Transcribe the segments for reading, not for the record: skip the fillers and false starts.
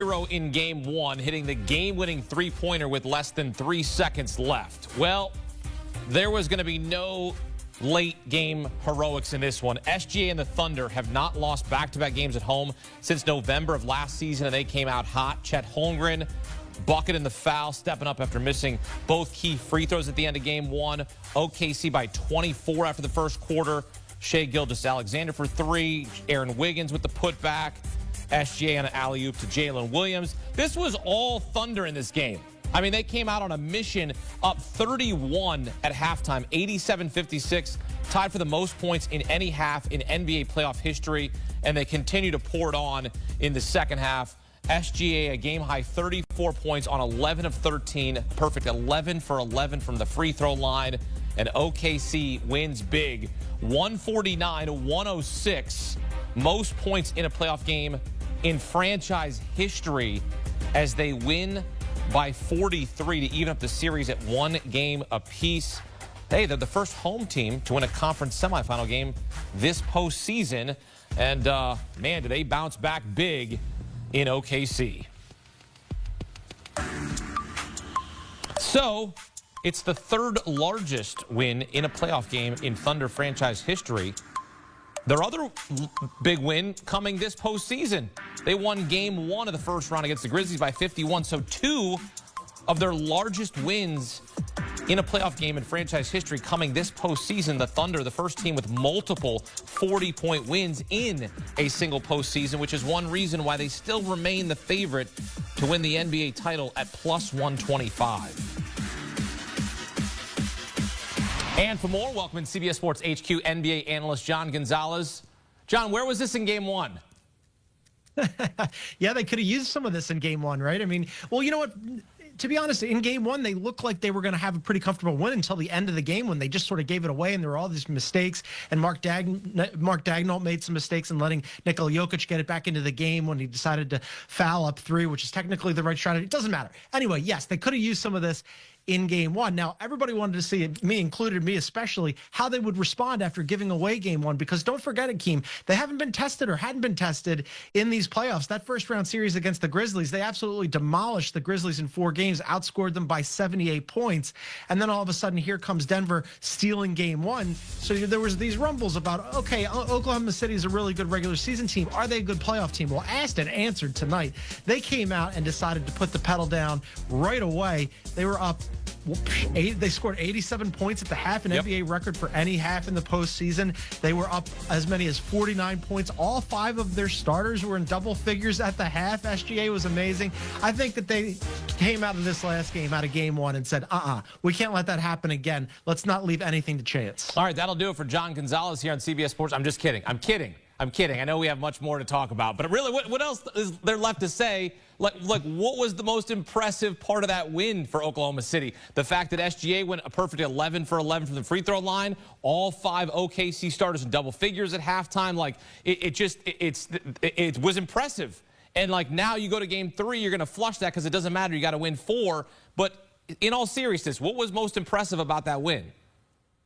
0 in game one, hitting the game-winning three-pointer with less than 3 seconds left. Well, there was going to be no late-game heroics in this one. SGA and the Thunder have not lost back-to-back games at home since November of last season, and they came out hot. Chet Holmgren, bucket in the foul, stepping up after missing both key free throws at the end of game one. OKC by 24 after the first quarter. Shai Gilgeous-Alexander for three. Aaron Wiggins with the putback. SGA on an alley-oop to Jalen Williams. This was all Thunder in this game. I mean, they came out on a mission, up 31 at halftime, 87-56, tied for the most points in any half in NBA playoff history, and they continue to pour it on in the second half. SGA, a game-high 34 points on 11 of 13, perfect 11 for 11 from the free throw line, and OKC wins big, 149-106, most points in a playoff game in franchise history as they win by 43 to even up the series at 1 game apiece. Hey, they're the first home team to win a conference semifinal game this postseason. And, man, do they bounce back big in OKC. So, it's the third largest win in a playoff game in Thunder franchise history. Their other big win coming this postseason. They won game one of the first round against the Grizzlies by 51. So 2 of their largest wins in a playoff game in franchise history coming this postseason. The Thunder, the first team with multiple 40-point wins in a single postseason, which is one reason why they still remain the favorite to win the NBA title at plus 125. And for more, welcome in CBS Sports HQ NBA analyst John Gonzalez. John, where was this in game one? Yeah, they could have used some of this in game one, right? I mean, well, you know what? To be honest, in game one, they looked like they were going to have a pretty comfortable win until the end of the game when they just sort of gave it away and there were all these mistakes. And Mark Daigneault made some mistakes in letting Nikola Jokic get it back into the game when he decided to foul up 3, which is technically the right strategy. It doesn't matter. Anyway, yes, they could have used some of this in game one. Now, everybody wanted to see, me included, me especially, how they would respond after giving away game one, because don't forget, Akeem, they haven't been tested or hadn't been tested in these playoffs. That first round series against the Grizzlies, they absolutely demolished the Grizzlies in 4 games, outscored them by 78 points. And then all of a sudden, here comes Denver stealing game one. So there was these rumbles about, okay, Oklahoma City is a really good regular season team. Are they a good playoff team? Well, asked and answered tonight. They came out and decided to put the pedal down right away. They were up. They scored 87 points at the half, an NBA record for any half in the postseason. They were up as many as 49 points. All 5 of their starters were in double figures at the half. SGA was amazing. I think that they came out of this last game, out of game one, and said, we can't let that happen again. Let's not leave anything to chance. All right, that'll do it for John Gonzalez here on CBS Sports. I'm just kidding. I'm kidding. I know we have much more to talk about, but really, what else is there left to say? Like, what was the most impressive part of that win for Oklahoma City? The fact that SGA went a perfect 11 for 11 from the free throw line, all 5 OKC starters in double figures at halftime. Like, it was impressive. And like now you go to game 3, you're going to flush that because it doesn't matter. You got to win 4. But in all seriousness, what was most impressive about that win?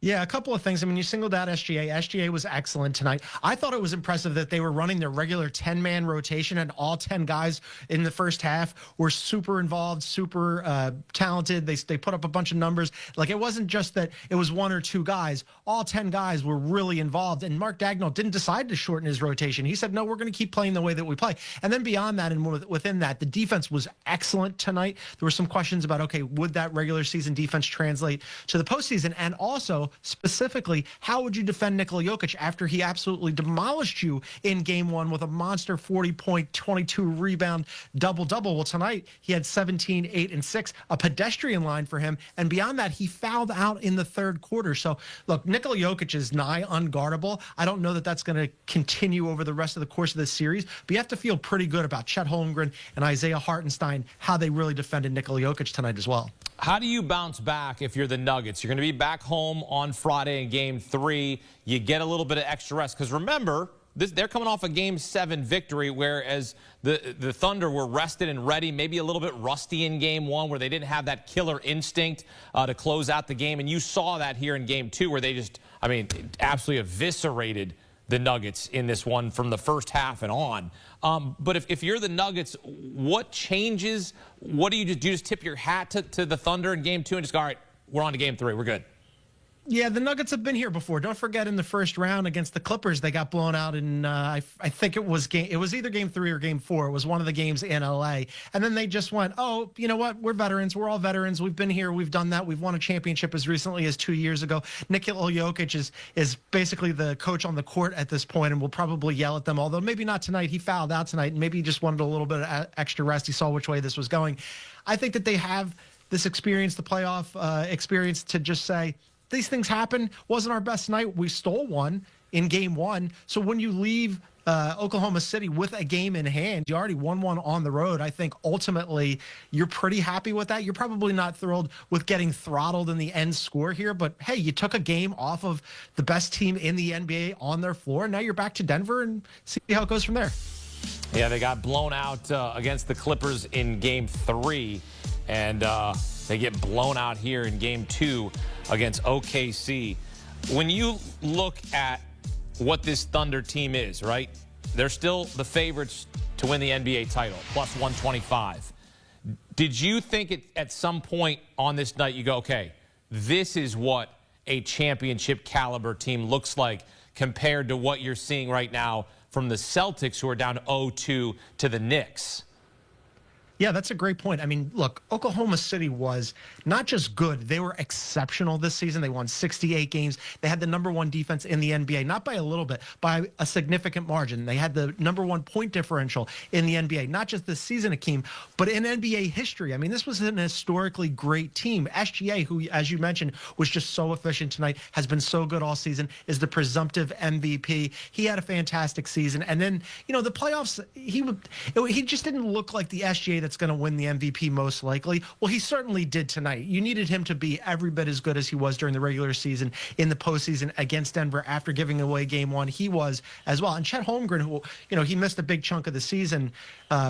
Yeah, a couple of things. I mean, you singled out SGA. SGA was excellent tonight. I thought it was impressive that they were running their regular 10-man rotation, and all 10 guys in the first half were super involved, super talented. They put up a bunch of numbers. Like, it wasn't just that it was 1 or 2 guys. All 10 guys were really involved, and Mark Daigneault didn't decide to shorten his rotation. He said, no, we're going to keep playing the way that we play. And then beyond that, and within that, the defense was excellent tonight. There were some questions about, okay, would that regular season defense translate to the postseason? And also, specifically, how would you defend Nikola Jokic after he absolutely demolished you in game one with a monster 40-point, 22-rebound double-double? Well, tonight he had 17, 8, and 6, a pedestrian line for him. And beyond that, he fouled out in the third quarter. So, look, Nikola Jokic is nigh unguardable. I don't know that that's going to continue over the rest of the course of this series, but you have to feel pretty good about Chet Holmgren and Isaiah Hartenstein, how they really defended Nikola Jokic tonight as well. How do you bounce back if you're the Nuggets? You're going to be back home on Friday in Game 3. You get a little bit of extra rest. Because remember, they're coming off a Game 7 victory, whereas the Thunder were rested and ready, maybe a little bit rusty in Game 1 where they didn't have that killer instinct to close out the game. And you saw that here in Game 2 where they just, absolutely eviscerated the Nuggets in this one from the first half and on. But if you're the Nuggets, what changes? What do you just tip your hat to the Thunder in Game 2 and just go, all right, we're on to Game 3. We're good? Yeah, the Nuggets have been here before. Don't forget, in the first round against the Clippers, they got blown out in, I think it was either Game 3 or Game 4. It was one of the games in L.A. And then they just went, oh, you know what? We're veterans. We're all veterans. We've been here. We've done that. We've won a championship as recently as 2 years ago. Nikola Jokic is basically the coach on the court at this point and will probably yell at them, although maybe not tonight. He fouled out tonight, and maybe he just wanted a little bit of extra rest. He saw which way this was going. I think that they have this experience, the playoff experience, to just say, these things happen. Wasn't our best night. We stole one in Game 1. So when you leave Oklahoma City with a game in hand, you already won one on the road. I think ultimately you're pretty happy with that. You're probably not thrilled with getting throttled in the end score here, but hey, you took a game off of the best team in the NBA on their floor. Now you're back to Denver and see how it goes from there. Yeah, they got blown out against the Clippers in Game 3, and they get blown out here in Game 2 against OKC. When you look at what this Thunder team is, right? They're still the favorites to win the NBA title, plus 125. Did you think at some point on this night you go, okay, this is what a championship caliber team looks like compared to what you're seeing right now from the Celtics, who are down 0-2 to the Knicks? Yeah, that's a great point. I mean, look, Oklahoma City was not just good. They were exceptional this season. They won 68 games. They had the #1 defense in the NBA, not by a little bit, by a significant margin. They had the #1 point differential in the NBA, not just this season, Akeem, but in NBA history. I mean, this was an historically great team. SGA, who, as you mentioned, was just so efficient tonight, has been so good all season, is the presumptive MVP. He had a fantastic season. And then, you know, the playoffs, he just didn't look like the SGA that's going to win the MVP most likely. Well, he certainly did tonight. You needed him to be every bit as good as he was during the regular season in the postseason against Denver after giving away Game 1. He was as well. And Chet Holmgren, who, you know, he missed a big chunk of the season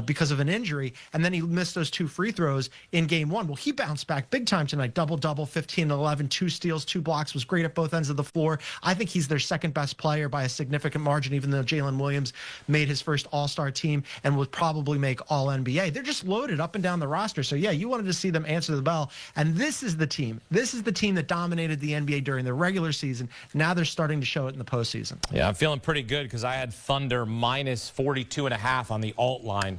because of an injury, and then he missed those 2 free throws in Game 1. Well, he bounced back big time tonight. Double-double, 15-11, 2 steals, 2 blocks, was great at both ends of the floor. I think he's their second best player by a significant margin, even though Jalen Williams made his first All-Star team and would probably make All-NBA. They're just loaded up and down the roster. So, yeah, you wanted to see them answer the bell. And this is the team. This is the team that dominated the NBA during the regular season. Now they're starting to show it in the postseason. Yeah, I'm feeling pretty good because I had Thunder minus 42.5 on the alt line.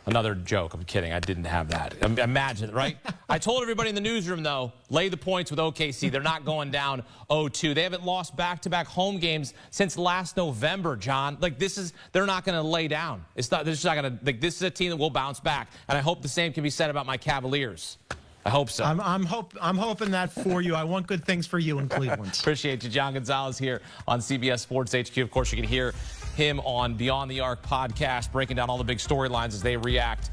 Another joke. I'm kidding. I didn't have that. Imagine, right? I told everybody in the newsroom, though, lay the points with OKC. They're not going down 0-2. They haven't lost back-to-back home games since last November, John. Like, they're not going to lay down. They're just not going to, like, this is a team that will bounce back. And I hope the same can be said about my Cavaliers. I hope so. I'm hoping that for you. I want good things for you in Cleveland. Appreciate you. John Gonzalez here on CBS Sports HQ. Of course, you can hear him on Beyond the Arc podcast, breaking down all the big storylines as they react